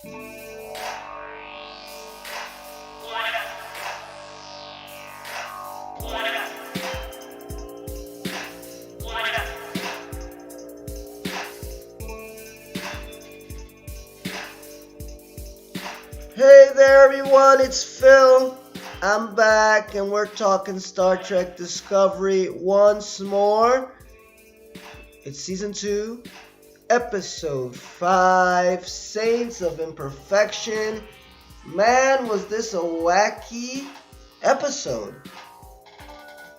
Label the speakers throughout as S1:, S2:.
S1: Hey there, everyone, it's Phil. I'm back, and we're talking Star Trek Discovery once more. It's Season 2, Episode 5, Saints of Imperfection. Man, was this a wacky episode.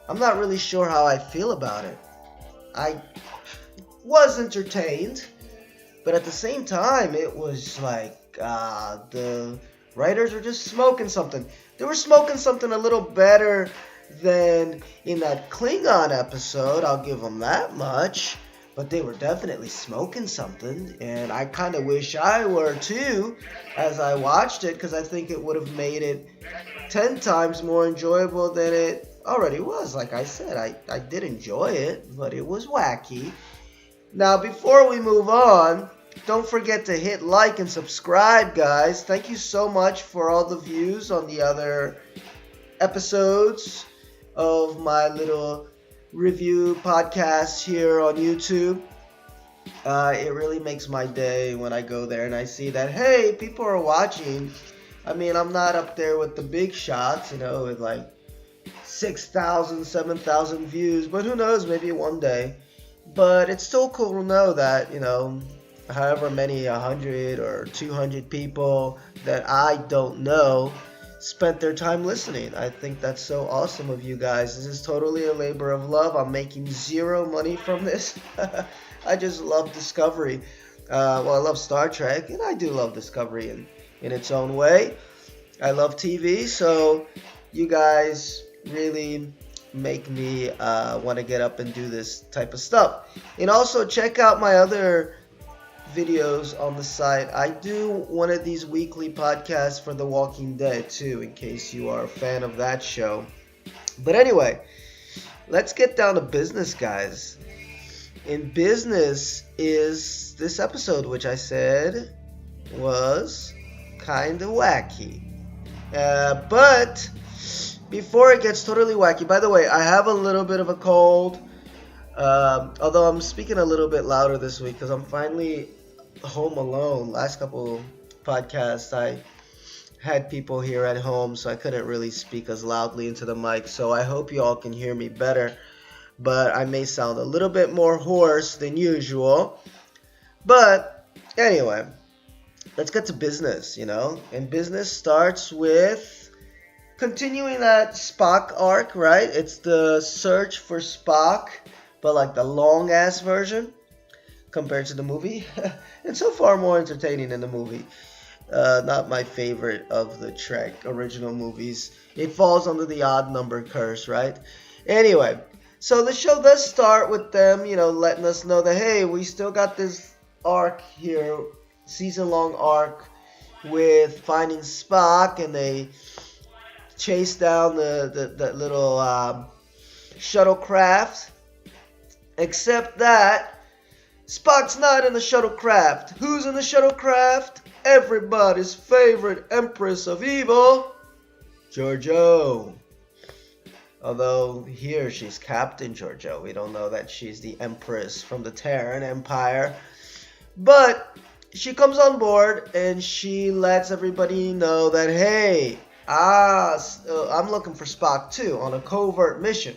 S1: I'm not really sure how I feel about it. I was entertained, but at the same time, it was like the writers were just smoking something. They were smoking something a little better than in that Klingon episode, I'll give them that much. But they were definitely smoking something, and I kind of wish I were too as I watched it, because I think it would have made it 10 times more enjoyable than it already was. Like I said, I did enjoy it, but it was wacky. Now, before we move on, don't forget to hit like and subscribe, guys. Thank you so much for all the views on the other episodes of my little review podcast here on YouTube. It really makes my day when I go there and I see that, hey, people are watching. I mean, I'm not up there with the big shots, with like 6,000, 7,000 views, but who knows, maybe one day. But it's still cool to know that, however many 100 or 200 people that I don't know spent their time listening. I think that's so awesome of you guys. This is totally a labor of love. I'm making zero money from this. I just love Discovery. I love Star Trek, and I do love Discovery in its own way. I love TV, so you guys really make me want to get up and do this type of stuff. And also check out my other videos on the site. I do one of these weekly podcasts for The Walking Dead too, in case you are a fan of that show. But anyway, let's get down to business, guys. In business is this episode, which I said was kind of wacky. But before it gets totally wacky, by the way, I have a little bit of a cold. Although I'm speaking a little bit louder this week because I'm finally home alone. Last couple podcasts I had people here at home, so I couldn't really speak as loudly into the mic. So I hope you all can hear me better, but I may sound a little bit more hoarse than usual. But anyway, let's get to business, And business starts with continuing that Spock arc, right? It's the search for Spock, but like the long ass version compared to the movie. It's so far more entertaining than the movie. Not my favorite of the Trek original movies. It falls under the odd number curse, right? Anyway, so the show does start with them, letting us know that, hey, we still got this arc here, season-long arc with finding Spock, and they chase down the little shuttlecraft. Except that Spock's not in the shuttlecraft. Who's in the shuttlecraft? Everybody's favorite Empress of Evil, Georgiou. Although here she's Captain Georgiou. We don't know that she's the Empress from the Terran Empire. But she comes on board and she lets everybody know that, hey, I'm looking for Spock too on a covert mission.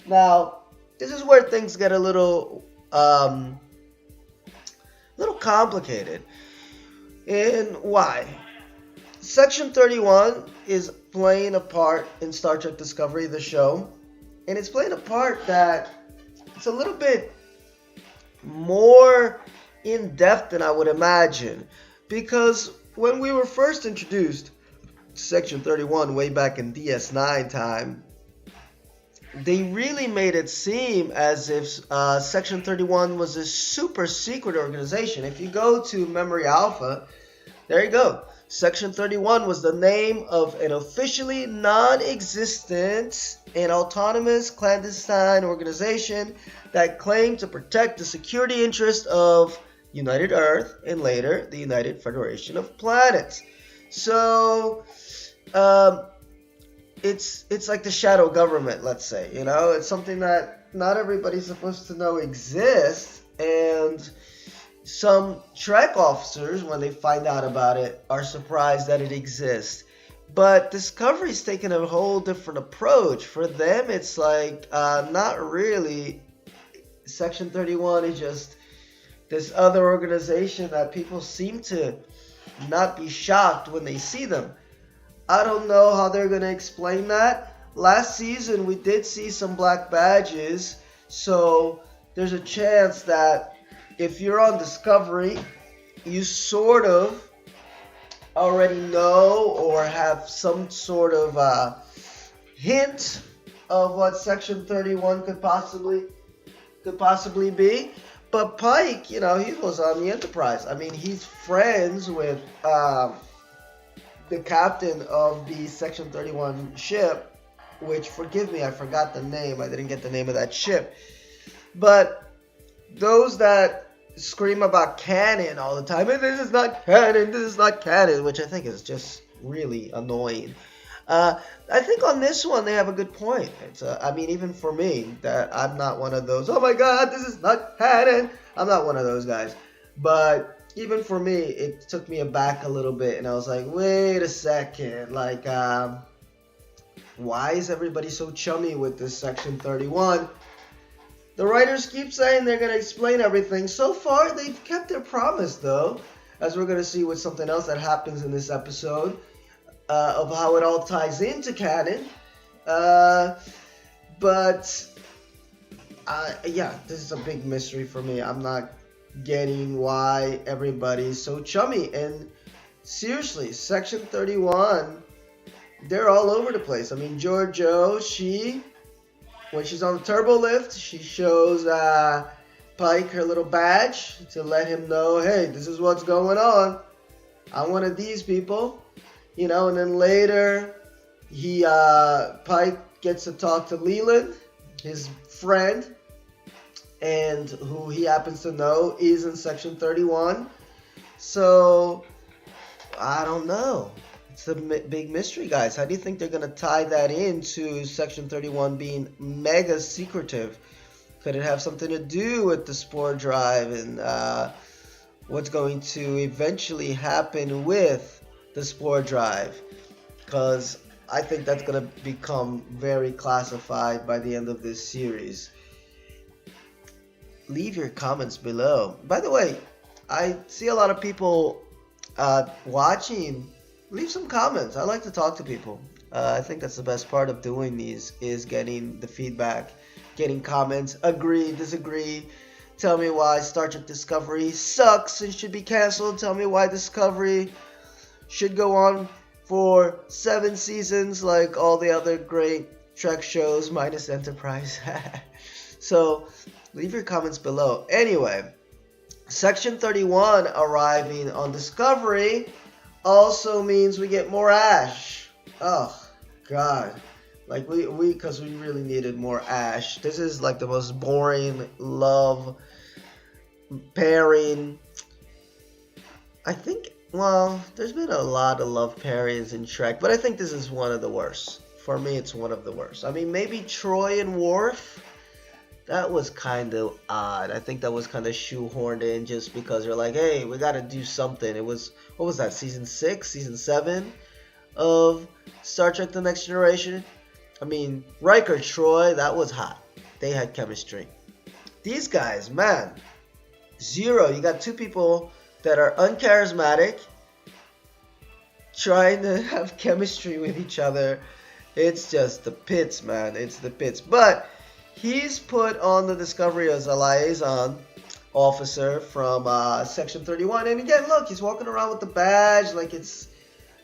S1: Now, this is where things get a little complicated. And why? Section 31 is playing a part in Star Trek Discovery, the show. And it's playing a part that it's a little bit more in-depth than I would imagine. Because when we were first introduced to Section 31 way back in DS9 time, they really made it seem as if Section 31 was a super secret organization. If you go to Memory Alpha, there you go. Section 31 was the name of an officially non-existent and autonomous clandestine organization that claimed to protect the security interest of United Earth, and later the United Federation of Planets. So um, it's like the shadow government, let's say. It's something that not everybody's supposed to know exists, and some Trek officers, when they find out about it, are surprised that it exists. But Discovery's taken a whole different approach. For them, it's like not really. Section 31 is just this other organization that people seem to not be shocked when they see them. I don't know how they're going to explain that. Last season, we did see some black badges, so there's a chance that if you're on Discovery, you sort of already know or have some sort of hint of what Section 31 could possibly be. But Pike, he was on the Enterprise. I mean, he's friends with the captain of the Section 31 ship, which, forgive me, I forgot the name. I didn't get the name of that ship. But those that scream about canon all the time, and this is not canon, which I think is just really annoying. I think on this one they have a good point. Even for me, that I'm not one of those, oh my god, this is not canon. I'm not one of those guys. But even for me, it took me aback a little bit, and I was like, wait a second, like, why is everybody so chummy with this Section 31? The writers keep saying they're going to explain everything. So far, they've kept their promise, though, as we're going to see with something else that happens in this episode, of how it all ties into canon. But this is a big mystery for me. I'm not getting why everybody's so chummy. And seriously, Section 31, they're all over the place. I mean, Giorgio, when she's on the turbo lift, she shows Pike her little badge to let him know, hey, this is what's going on. I'm one of these people. And then later, Pike gets to talk to Leland, his friend, and who he happens to know is in Section 31. So, I don't know. It's a big mystery, guys. How do you think they're going to tie that into Section 31 being mega secretive? Could it have something to do with the spore drive and what's going to eventually happen with the spore drive? Because I think that's going to become very classified by the end of this series. Leave your comments below. By the way, I see a lot of people watching. Leave some comments. I like to talk to people. I think that's the best part of doing these, is getting the feedback, getting comments, agree, disagree. Tell me why Star Trek Discovery sucks and should be canceled. Tell me why Discovery should go on for 7 seasons like all the other great Trek shows minus Enterprise. So leave your comments below. Anyway, Section 31 arriving on Discovery also means we get more Ash. Oh god, like because we really needed more Ash. This is like the most boring love pairing. I think, well, there's been a lot of love pairings in Trek, but I think this is one of the worst. For me, it's one of the worst. I mean, maybe Troy and Worf, that was kind of odd. I think that was kind of shoehorned in just because they're like, hey, we got to do something. It was, what was that, season 6, season 7 of Star Trek The Next Generation? I mean, Riker, Troy, that was hot. They had chemistry. These guys, man, zero. You got two people that are uncharismatic, trying to have chemistry with each other. It's just the pits, man. It's the pits. But he's put on the Discovery as a liaison officer from Section 31. And again, look, he's walking around with the badge like it's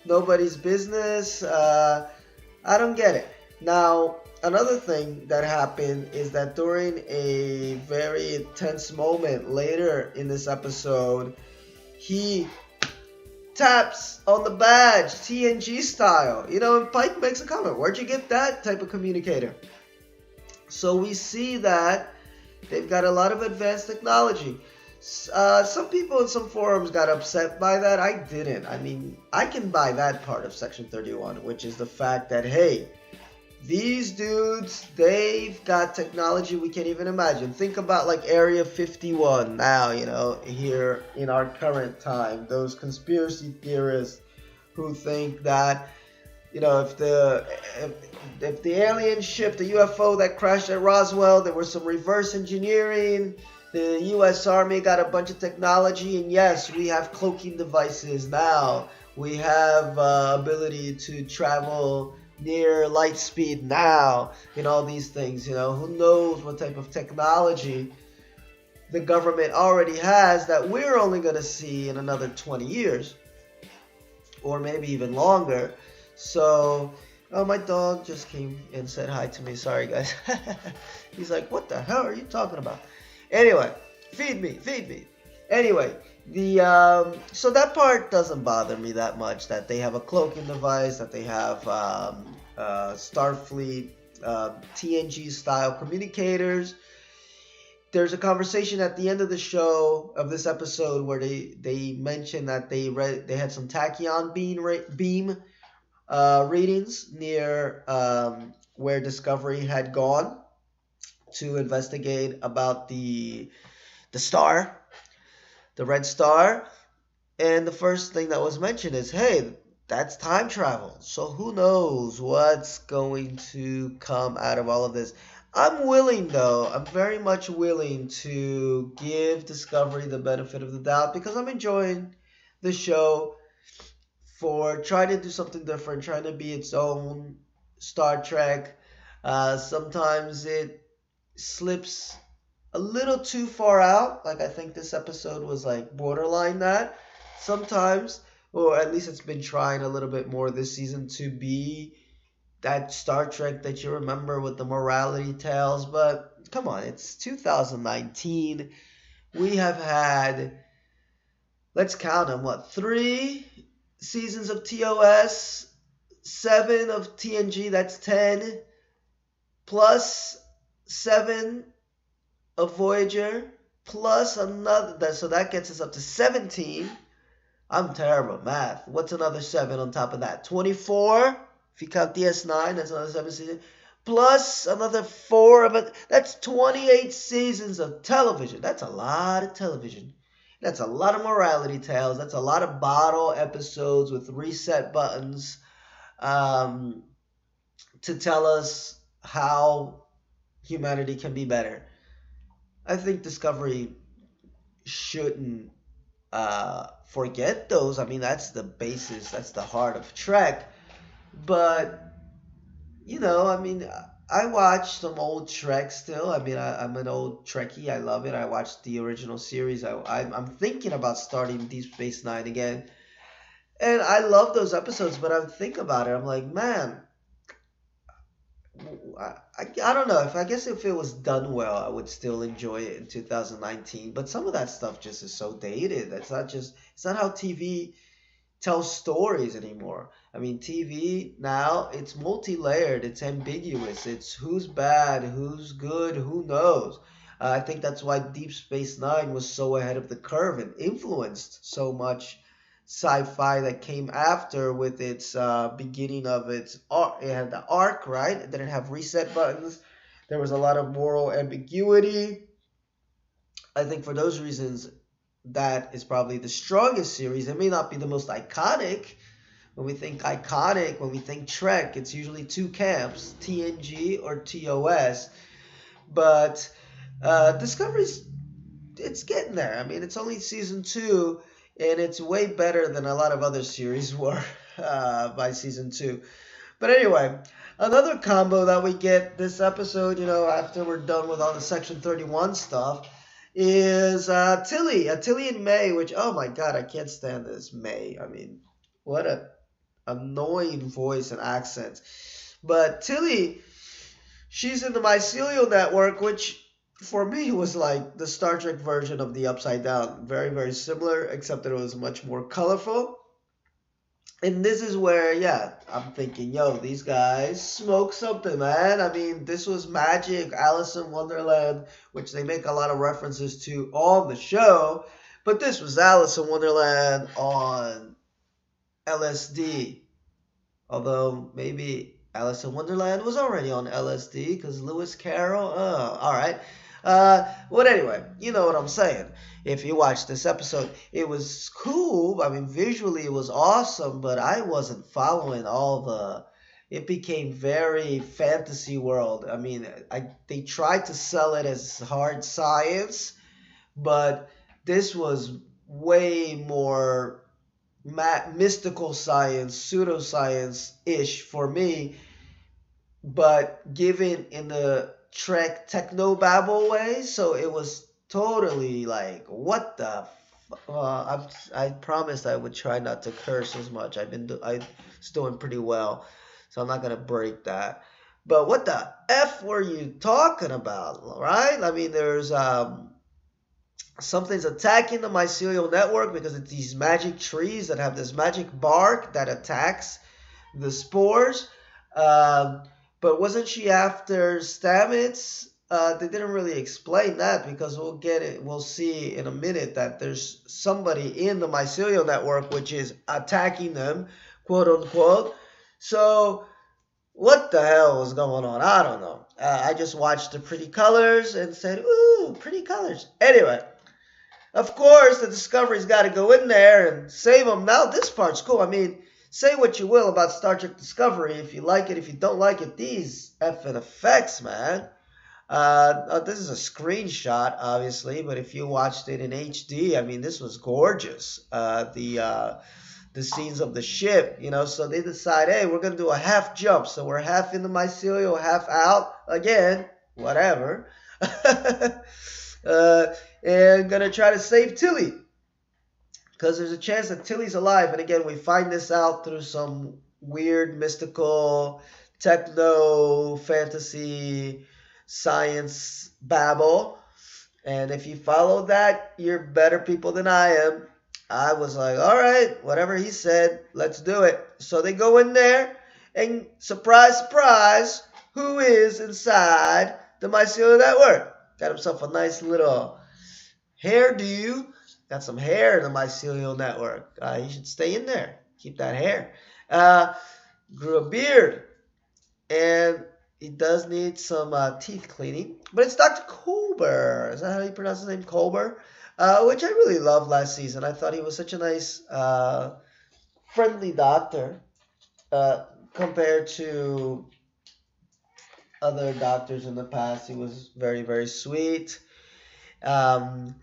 S1: nobody's business. I don't get it. Now, another thing that happened is that during a very intense moment later in this episode, he taps on the badge, TNG style. And Pike makes a comment, where'd you get that type of communicator? So we see that they've got a lot of advanced technology. Some people in some forums got upset by that. I didn't. I mean, I can buy that part of Section 31, which is the fact that, hey, these dudes, they've got technology we can't even imagine. Think about like Area 51 now, here in our current time. Those conspiracy theorists who think that if, if the alien ship, the UFO that crashed at Roswell, there was some reverse engineering. The U.S. Army got a bunch of technology, and yes, we have cloaking devices now. We have ability to travel near light speed now, and all these things. Who knows what type of technology the government already has that we're only going to see in another 20 years, or maybe even longer. So, oh, my dog just came and said hi to me. Sorry, guys. He's like, what the hell are you talking about? Anyway, feed me, feed me. Anyway, so that part doesn't bother me that much. That they have a cloaking device, that they have Starfleet TNG style communicators. There's a conversation at the end of the show of this episode where they mentioned that they had some tachyon beam readings near where Discovery had gone to investigate about the star, the red star. And the first thing that was mentioned is, hey, that's time travel. So who knows what's going to come out of all of this. I'm willing, though. I'm very much willing to give Discovery the benefit of the doubt because I'm enjoying the show for trying to do something different, trying to be its own Star Trek. Sometimes it slips a little too far out. Like I think this episode was like borderline that. Sometimes, or at least it's been trying a little bit more this season to be that Star Trek that you remember with the morality tales. But come on, it's 2019. We have had, let's count them, what, 3 seasons of TOS, 7 of TNG, that's 10, plus 7 of Voyager, plus another, so that gets us up to 17. I'm terrible at math. What's another 7 on top of that? 24? If you count DS9, that's another 7 seasons. Plus another 4 of it. That's 28 seasons of television. That's a lot of television. That's a lot of morality tales. That's a lot of bottle episodes with reset buttons to tell us how humanity can be better. I think Discovery shouldn't forget those. I mean, that's the basis, that's the heart of Trek. But, I mean, I watch some old Trek still. I mean, I'm an old Trekkie. I love it. I watched the original series. I'm thinking about starting Deep Space Nine again. And I love those episodes, but I'm thinking about it. I'm like, man, I don't know. I guess if it was done well, I would still enjoy it in 2019. But some of that stuff just is so dated. It's not how TV tell stories anymore. I mean, TV now, it's multi-layered, it's ambiguous, it's who's bad, who's good, who knows. I think that's why Deep Space Nine was so ahead of the curve and influenced so much sci-fi that came after with its beginning of its arc. It had the arc, right? It didn't have reset buttons. There was a lot of moral ambiguity. I think for those reasons, that is probably the strongest series. It may not be the most iconic. When we think iconic, when we think Trek, it's usually 2 camps, TNG or TOS. But Discovery's, it's getting there. I mean, it's only season 2, and it's way better than a lot of other series were by season 2. But anyway, another combo that we get this episode, after we're done with all the Section 31 stuff, is Tilly and May, which, oh my god, I can't stand this May. I mean, what a annoying voice and accent. But Tilly, she's in the Mycelial Network, which for me was like the Star Trek version of the Upside Down. Very, very similar, except that it was much more colorful. And this is where, yeah, I'm thinking, yo, these guys smoke something, man. I mean, this was magic, Alice in Wonderland, which they make a lot of references to on the show, but this was Alice in Wonderland on LSD. Although maybe Alice in Wonderland was already on LSD because Lewis Carroll. All right. But anyway, you know what I'm saying. If you watch this episode, it was cool. I mean, visually it was awesome, but I wasn't following all the. It became very fantasy world. I mean, they tried to sell it as hard science, but this was way more mystical science, pseudoscience ish for me, but given in the Trek techno babble way. So it was totally like, what the. I promised I would try not to curse as much. I was doing pretty well, so I'm not gonna break that. But what the f were you talking about, right? I mean, there's something's attacking the mycelial network because it's these magic trees that have this magic bark that attacks the spores. Um, but wasn't she after Stamets? They didn't really explain that because we'll get it. We'll see in a minute that there's somebody in the mycelial network which is attacking them, quote unquote. So what the hell was going on? I don't know. I just watched the pretty colors and said, "Ooh, pretty colors." Anyway, of course, the Discovery's got to go in there and save them. Now, this part's cool. I mean, say what you will about Star Trek Discovery. If you like it, if you don't like it, these effing effects, man. This is a screenshot, obviously, but if you watched it in HD, I mean, this was gorgeous. The scenes of the ship, you know, so they decide, hey, we're gonna do a half jump, so we're half in the mycelial, half out again, whatever. uh, and gonna try to save Tilly because there's a chance that Tilly's alive. And again, we find this out through some weird mystical techno fantasy science babble. And if you follow that, you're better people than I am. I was like, all right, whatever he said, let's do it. So they go in there, and surprise, surprise, who is inside the mycelial network? Got himself a nice little hairdo. Got some hair in the mycelial network. He should stay in there. Keep that hair. Uh, Grew a beard. And he does need some teeth cleaning. But it's Dr. Kolber. Is that how you pronounce his name? Kolber? Which I really loved last season. I thought he was such a nice, friendly doctor compared to other doctors in the past. He was very, very sweet. Um,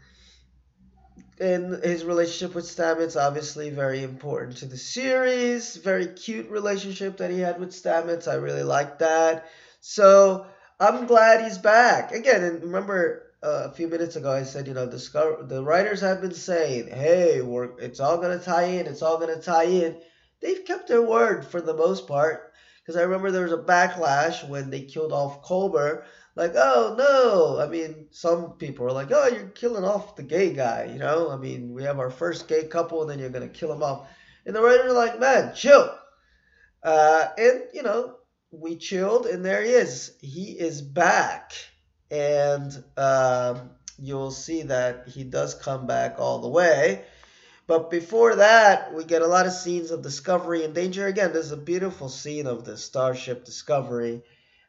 S1: and his relationship with Stamets, obviously very important to the series. Very cute relationship that he had with Stamets. I really like that. So I'm glad he's back again. And remember, a few minutes ago, I said, you know, the writers have been saying, hey, it's all gonna tie in. It's all gonna tie in. They've kept their word for the most part. Because I remember there was a backlash when they killed off Colbert, like, oh no. I mean, some people are like, oh, you're killing off the gay guy, you know? I mean, we have our first gay couple and then you're going to kill him off. And the writers are like, man, chill. And, you know, we chilled and there he is. He is back. And you'll see that he does come back all the way. But before that, we get a lot of scenes of Discovery in danger. Again, there's a beautiful scene of the Starship Discovery.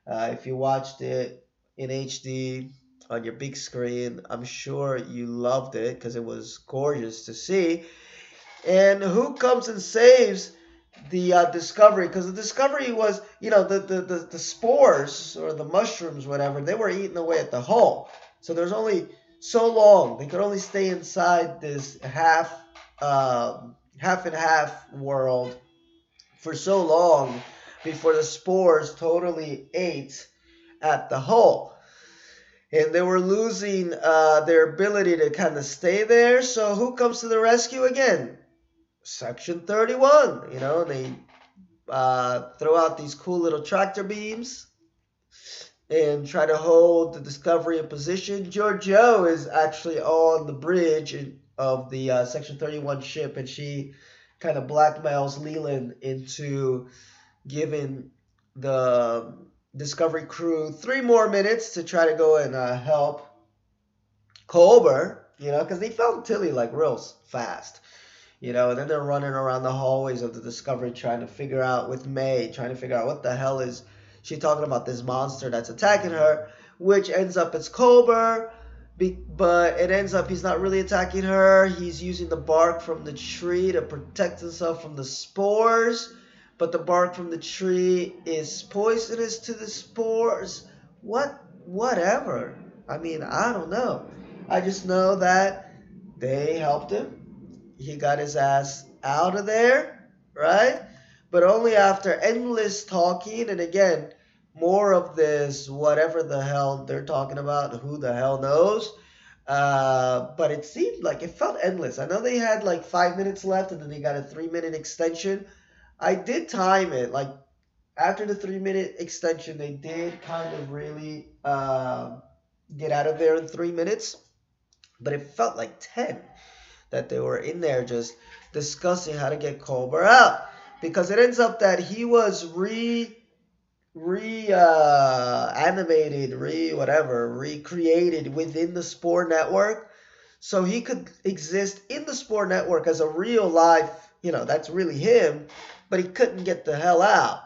S1: If you watched it in HD on your big screen, I'm sure you loved it because it was gorgeous to see. And who comes and saves the Discovery? Because the Discovery was, you know, the spores or the mushrooms, whatever, they were eating away at the hull. So there's only so long. They could only stay inside this half and half world for so long before the spores totally ate at the hull. And they were losing their ability to kind of stay there. So who comes to the rescue again? Section 31. You know, they throw out these cool little tractor beams and try to hold the Discovery in position. Giorgio is actually on the bridge of the Section 31 ship, and she kind of blackmails Leland into giving the Discovery crew 3 more minutes to try to go and help Colbert, because they found Tilly like real fast. And then they're running around the hallways of the Discovery trying to figure out with May, trying to figure out what the hell is she talking about, this monster that's attacking her, which ends up it's Colbert, but it ends up he's not really attacking her. He's using the bark from the tree to protect himself from the spores, but the bark from the tree is poisonous to the spores. Whatever. I mean, I don't know. I just know that they helped him. He got his ass out of there, right? But only after endless talking, and again, more of this whatever the hell they're talking about, who the hell knows. But it seemed like it felt endless. I know they had like 5 minutes left, and then they got a 3 minute extension. I did time it. Like after the 3 minute extension, they did kind of really get out of there in 3 minutes, but it felt like 10 that they were in there just discussing how to get Colbert out, because it ends up that he was animated, recreated within the Spore network, so he could exist in the Spore network as a real life, that's really him, but he couldn't get the hell out.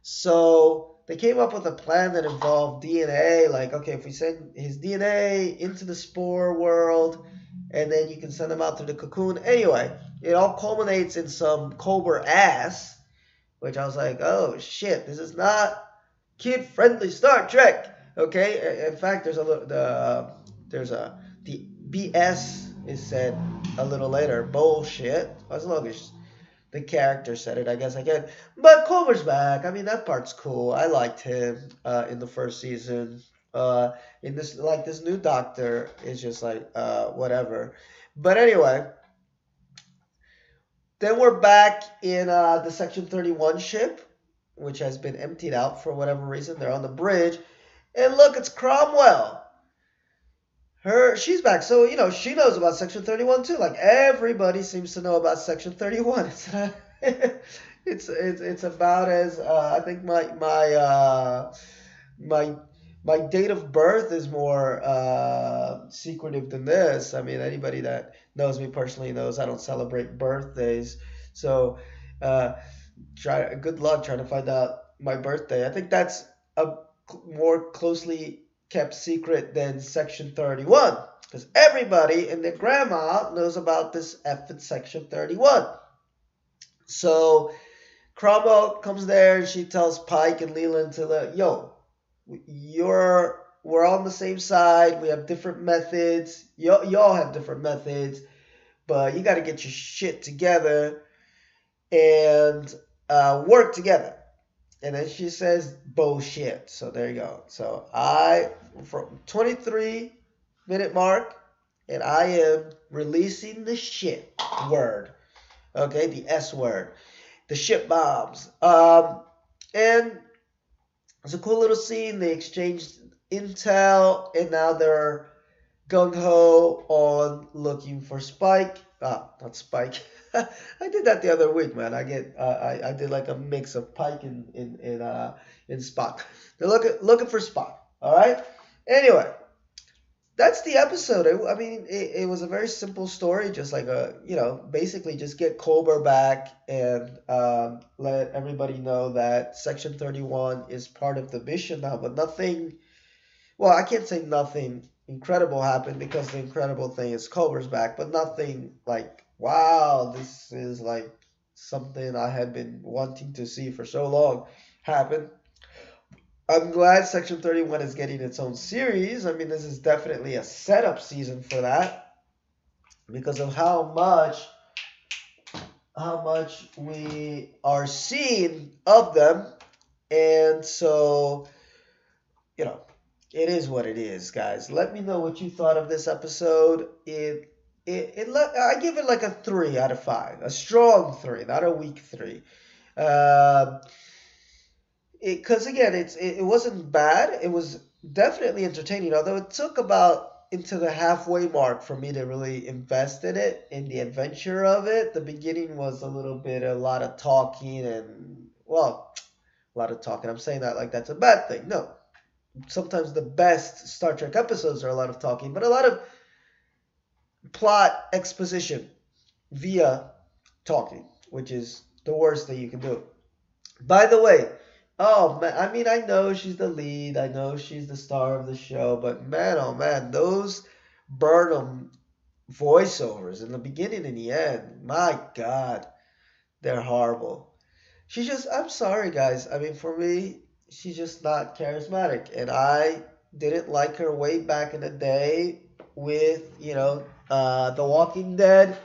S1: So they came up with a plan that involved DNA. Like, okay, if we send his DNA into the Spore world, and then you can send him out through the cocoon. Anyway, it all culminates in some Colbert ass, which I was like, oh shit, this is not kid-friendly Star Trek. Okay, in fact, the BS is said a little later. Bullshit. As long as the character said it, I guess I can. But Culver's back. I mean, that part's cool. I liked him in the first season. In this new Doctor is just like whatever. But anyway, then we're back in the Section 31 ship, which has been emptied out for whatever reason. They're on the bridge, and look, it's Cromwell. She's back, so she knows about Section 31 too. Like everybody seems to know about Section 31. It's not, it's about as I think my my date of birth is more secretive than this. I mean, anybody that knows me personally knows I don't celebrate birthdays. So uh, good luck trying to find out my birthday. I think that's a more closely kept secret than Section 31, because everybody and their grandma knows about this effing Section 31. So Cromwell comes there and she tells Pike and Leland yo, we're on the same side. We have different methods. Y'all have different methods, but you got to get your shit together and work together. And then she says bullshit. So there you go. So from 23-minute mark, and I am releasing the shit word. Okay, the S word, the shit bombs. And it's a cool little scene. They exchanged intel, and now they're gung ho on looking for Spike. Not Spike. I did that the other week, man. I did like a mix of Pike in Spock. They're looking for Spock. All right. Anyway, that's the episode. I mean, it was a very simple story, just like basically just get Colbert back and let everybody know that Section 31 is part of the mission now. But nothing. Well, I can't say nothing incredible happened, because the incredible thing is Colbert's back, but nothing like, wow, this is like something I had been wanting to see for so long happened. I'm glad Section 31 is getting its own series. I mean, this is definitely a setup season for that, because of how much we are seeing of them. And so, it is what it is, guys. Let me know what you thought of this episode. I give it like a 3 out of 5. A strong 3, not a weak 3. Because again, it wasn't bad. It was definitely entertaining, although it took about into the halfway mark for me to really invest in it, in the adventure of it. The beginning was a lot of talking and, well, a lot of talking. I'm saying that like that's a bad thing. No. Sometimes the best Star Trek episodes are a lot of talking, but a lot of plot exposition via talking, which is the worst thing you can do. By the way, oh man, I mean, I know she's the lead, I know she's the star of the show, but man, oh man, those Burnham voiceovers in the beginning and the end, my God, they're horrible. I'm sorry, guys. I mean, for me, she's just not charismatic. And I didn't like her way back in the day with, The Walking Dead.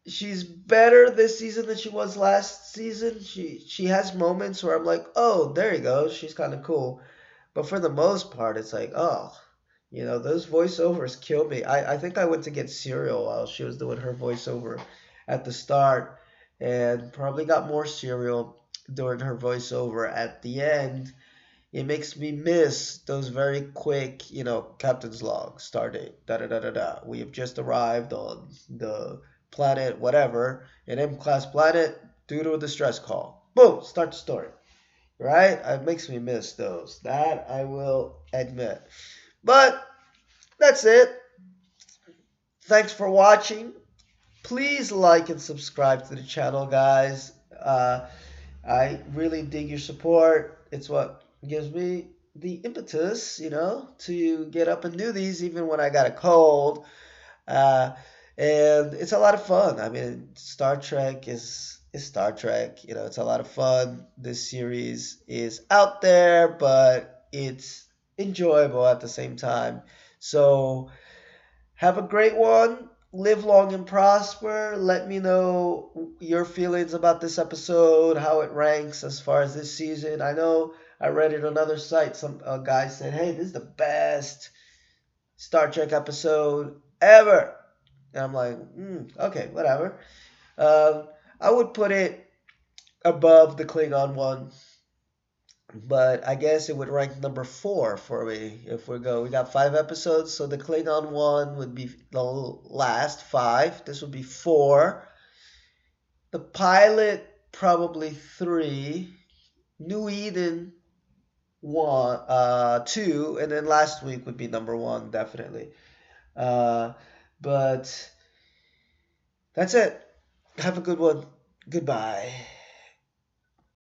S1: She's better this season than she was last season. She has moments where I'm like, oh, there you go. She's kind of cool. But for the most part, it's like, oh, those voiceovers kill me. I think I went to get cereal while she was doing her voiceover at the start and probably got more cereal during her voiceover at the end. It makes me miss those very quick, captain's log, stardate, da da da da da. We have just arrived on the planet, whatever, an M class planet due to a distress call. Boom, start the story. Right? It makes me miss those. That I will admit. But that's it. Thanks for watching. Please like and subscribe to the channel, guys. I really dig your support. It's what gives me the impetus, to get up and do these even when I got a cold. Uh, and it's a lot of fun. I mean, Star Trek is Star Trek. It's a lot of fun. This series is out there, but it's enjoyable at the same time. So have a great one. Live long and prosper. Let me know your feelings about this episode, how it ranks as far as this season. I know I read it on another site. Some guy said, "Hey, this is the best Star Trek episode ever." And I'm like, okay, whatever. I would put it above the Klingon one, but I guess it would rank number 4 for me if we go. We got 5 episodes, so the Klingon one would be the last 5. This would be 4. The pilot probably 3. New Eden 2, and then last week would be number 1 definitely. But that's it. Have a good one. Goodbye.